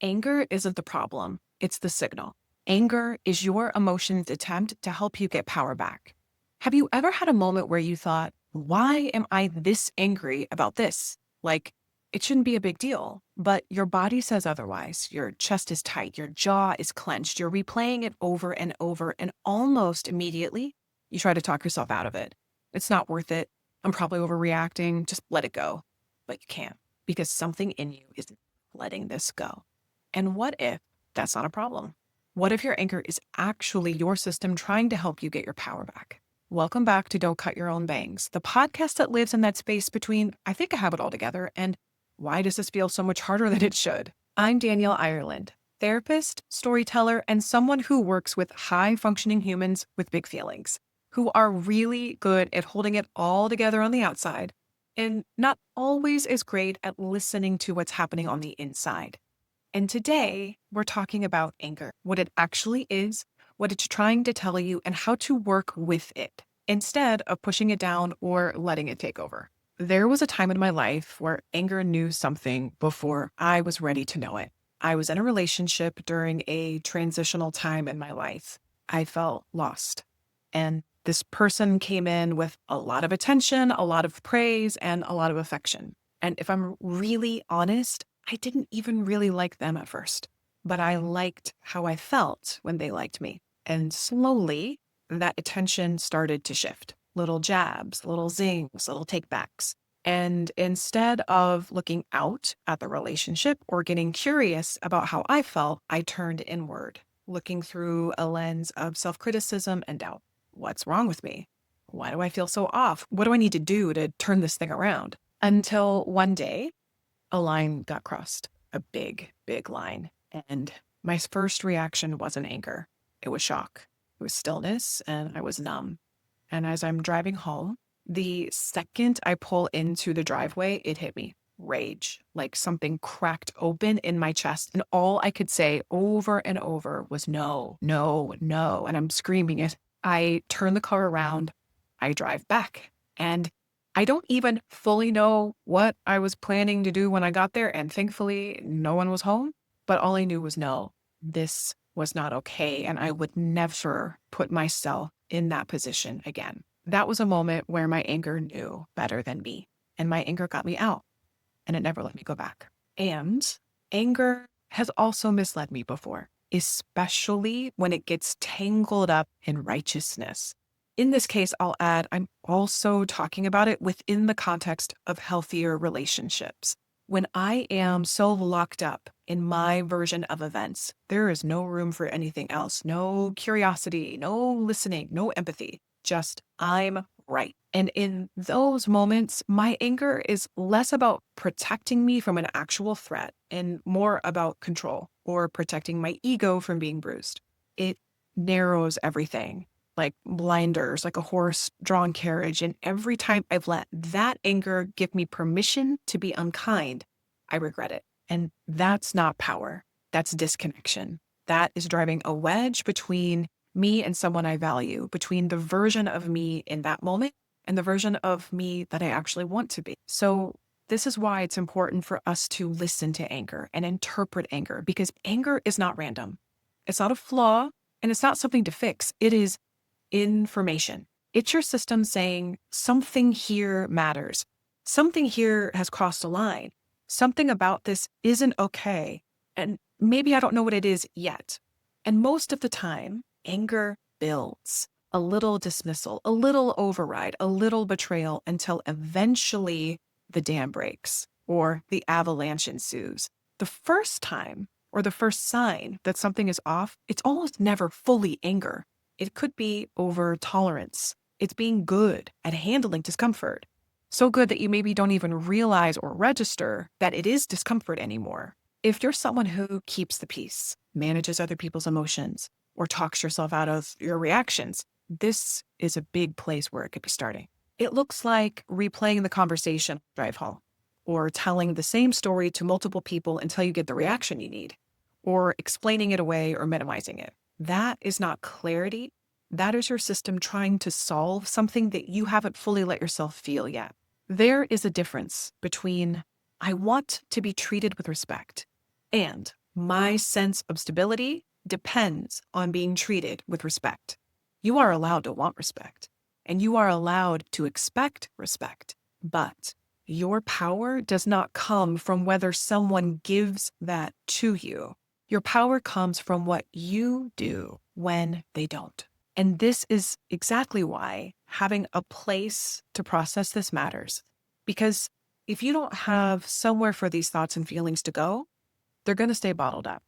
Anger isn't the problem, it's the signal. Anger is your emotion's attempt to help you get power back. Have you ever had a moment where you thought, why am I this angry about this? Like, it shouldn't be a big deal, but your body says otherwise. Your chest is tight, your jaw is clenched, you're replaying it over and over, and almost immediately, you try to talk yourself out of it. It's not worth it. I'm probably overreacting. Just let it go. But you can't because something in you is letting this go. And what if that's not a problem? What if your anger is actually your system trying to help you get your power back? Welcome back to Don't Cut Your Own Bangs, the podcast that lives in that space between I think I have it all together and why does this feel so much harder than it should? I'm Danielle Ireland, therapist, storyteller, and someone who works with high-functioning humans with big feelings, who are really good at holding it all together on the outside and not always as great at listening to what's happening on the inside. And today, we're talking about anger, what it actually is, what it's trying to tell you, and how to work with it instead of pushing it down or letting it take over. There was a time in my life where anger knew something before I was ready to know it. I was in a relationship during a transitional time in my life. I felt lost. And this person came in with a lot of attention, a lot of praise, and a lot of affection. And if I'm really honest, I didn't even really like them at first, but I liked how I felt when they liked me. And slowly, that attention started to shift. Little jabs, little zings, little takebacks. And instead of looking out at the relationship or getting curious about how I felt, I turned inward, looking through a lens of self-criticism and doubt. What's wrong with me? Why do I feel so off? What do I need to do to turn this thing around? Until one day, a line got crossed, a big, big line. And my first reaction wasn't anger. It was shock. It was stillness, and I was numb. And as I'm driving home, the second I pull into the driveway, it hit me. Rage, like something cracked open in my chest. And all I could say over and over was no, no, no. And I'm screaming it. I turn the car around. I drive back. And I don't even fully know what I was planning to do when I got there. And thankfully, no one was home. But all I knew was no, this was not okay. And I would never put myself in that position again. That was a moment where my anger knew better than me. And my anger got me out. And it never let me go back. And anger has also misled me before, especially when it gets tangled up in righteousness. In this case, I'll add, I'm also talking about it within the context of healthier relationships. When I am so locked up in my version of events, there is no room for anything else. No curiosity, no listening, no empathy. Just I'm right. And in those moments, my anger is less about protecting me from an actual threat and more about control or protecting my ego from being bruised. It narrows everything like blinders, like a horse-drawn carriage. And every time I've let that anger give me permission to be unkind, I regret it. And that's not power. That's disconnection. That is driving a wedge between me and someone I value, between the version of me in that moment and the version of me that I actually want to be. So this is why it's important for us to listen to anger and interpret anger, because anger is not random. It's not a flaw, and it's not something to fix. It is information. It's your system saying something here matters. Something here has crossed a line. Something about this isn't okay. And maybe I don't know what it is yet. And most of the time, anger builds. A little dismissal, a little override, a little betrayal until eventually the dam breaks or the avalanche ensues. The first time or the first sign that something is off, it's almost never fully anger. It could be over tolerance. It's being good at handling discomfort. So good that you maybe don't even realize or register that it is discomfort anymore. If you're someone who keeps the peace, manages other people's emotions, or talks yourself out of your reactions, this is a big place where it could be starting. It looks like replaying the conversation on the drive home, or telling the same story to multiple people until you get the reaction you need, or explaining it away or minimizing it. That is not clarity. That is your system trying to solve something that you haven't fully let yourself feel yet. There is a difference between I want to be treated with respect and My sense of stability depends on being treated with respect. You are allowed to want respect, and you are allowed to expect respect, but your power does not come from whether someone gives that to you. Your power comes from what you do when they don't. And this is exactly why having a place to process this matters. Because if you don't have somewhere for these thoughts and feelings to go, they're going to stay bottled up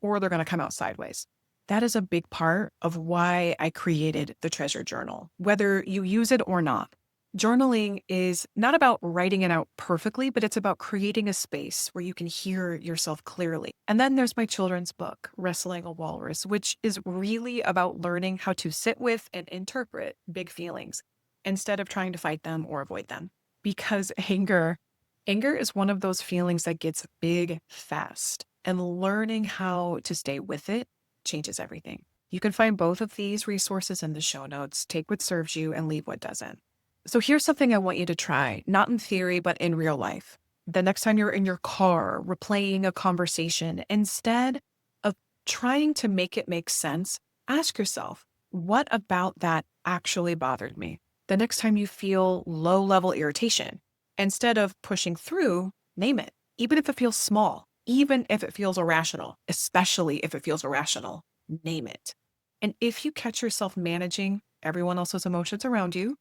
or they're going to come out sideways. That is a big part of why I created the treasure journal, whether you use it or not. Journaling is not about writing it out perfectly, but it's about creating a space where you can hear yourself clearly. And then there's my children's book, Wrestling a Walrus, which is really about learning how to sit with and interpret big feelings instead of trying to fight them or avoid them. Because anger is one of those feelings that gets big fast, and learning how to stay with it changes everything. You can find both of these resources in the show notes. Take what serves you and leave what doesn't. So here's something I want you to try, not in theory, but in real life. The next time you're in your car replaying a conversation, instead of trying to make it make sense, ask yourself, what about that actually bothered me? The next time you feel low-level irritation, instead of pushing through, name it, even if it feels small, even if it feels irrational, especially if it feels irrational, name it. And if you catch yourself managing everyone else's emotions around you,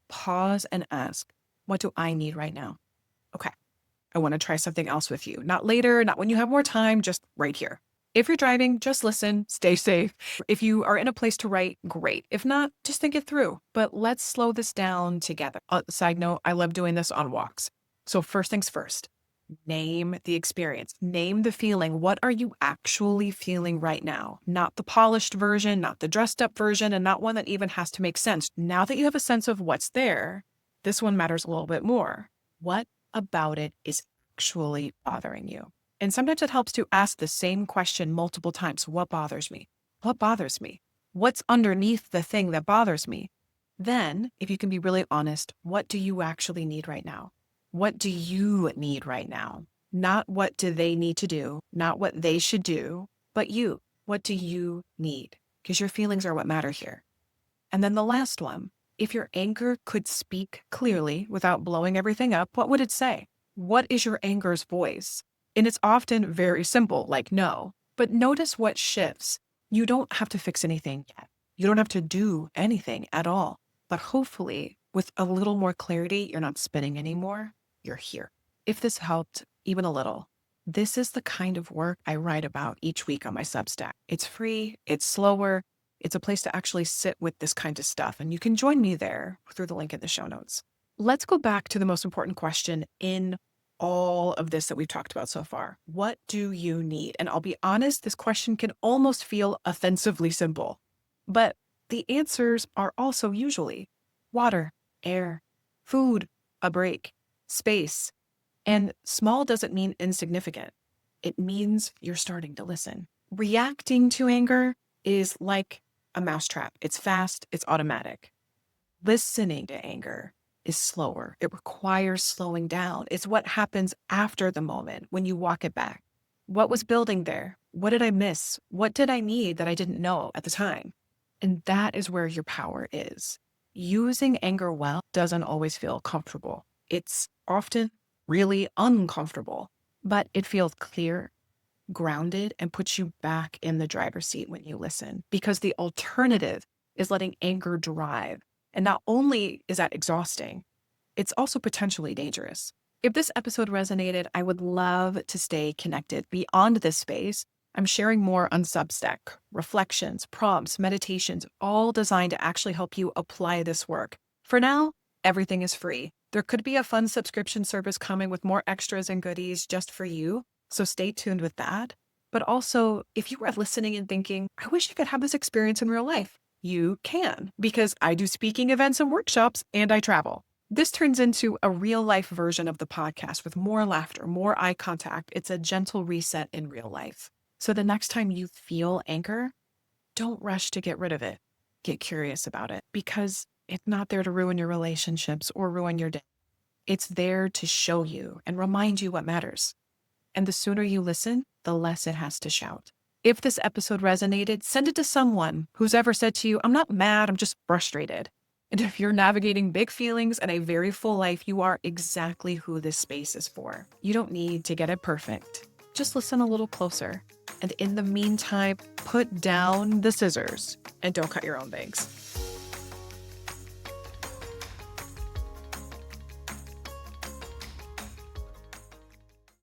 pause and ask, what do I need right now? Okay, I want to try something else with you. Not later, not when you have more time, just right here. If you're driving, just listen, stay safe. If you are in a place to write, great. If not, just think it through. But let's slow this down together. Side note, I love doing this on walks. So first things first, name the experience, name the feeling. What are you actually feeling right now? Not the polished version, not the dressed up version, and not one that even has to make sense. Now that you have a sense of what's there, this one matters a little bit more. What about it is actually bothering you? And sometimes it helps to ask the same question multiple times. What bothers me? What bothers me? What's underneath the thing that bothers me? Then, if you can be really honest, what do you actually need right now? What do you need right now? Not what do they need to do, not what they should do, but you. What do you need? Because your feelings are what matter here. And then the last one, if your anger could speak clearly without blowing everything up, what would it say? What is your anger's voice? And it's often very simple, like no. But notice what shifts. You don't have to fix anything yet. You don't have to do anything at all. But hopefully, with a little more clarity, you're not spinning anymore. You're here. If this helped even a little, this is the kind of work I write about each week on my Substack. It's free, it's slower, it's a place to actually sit with this kind of stuff, and you can join me there through the link in the show notes. Let's go back to the most important question in all of this that we've talked about so far. What do you need? And I'll be honest, this question can almost feel offensively simple, but the answers are also usually water, air, food, a break, space. And small doesn't mean insignificant. It means you're starting to listen. Reacting to anger is like a mousetrap. It's fast, it's automatic. Listening to anger is slower. It requires slowing down. It's what happens after the moment when you walk it back. What was building there? What did I miss? What did I need that I didn't know at the time? And that is where your power is. Using anger well doesn't always feel comfortable. It's often really uncomfortable, but it feels clear, grounded, and puts you back in the driver's seat when you listen, because the alternative is letting anger drive. And not only is that exhausting, it's also potentially dangerous. If this episode resonated, I would love to stay connected beyond this space. I'm sharing more on Substack, reflections, prompts, meditations, all designed to actually help you apply this work. For now, everything is free. There could be a fun subscription service coming with more extras and goodies just for you, so stay tuned with that. But also, if you are listening and thinking, I wish I could have this experience in real life, you can, because I do speaking events and workshops and I travel. This turns into a real life version of the podcast with more laughter, more eye contact. It's a gentle reset in real life. So the next time you feel anger, don't rush to get rid of it. Get curious about it, because it's not there to ruin your relationships or ruin your day. It's there to show you and remind you what matters. And the sooner you listen, the less it has to shout. If this episode resonated, send it to someone who's ever said to you, I'm not mad, I'm just frustrated. And if you're navigating big feelings and a very full life, you are exactly who this space is for. You don't need to get it perfect. Just listen a little closer. And in the meantime, put down the scissors and don't cut your own bangs.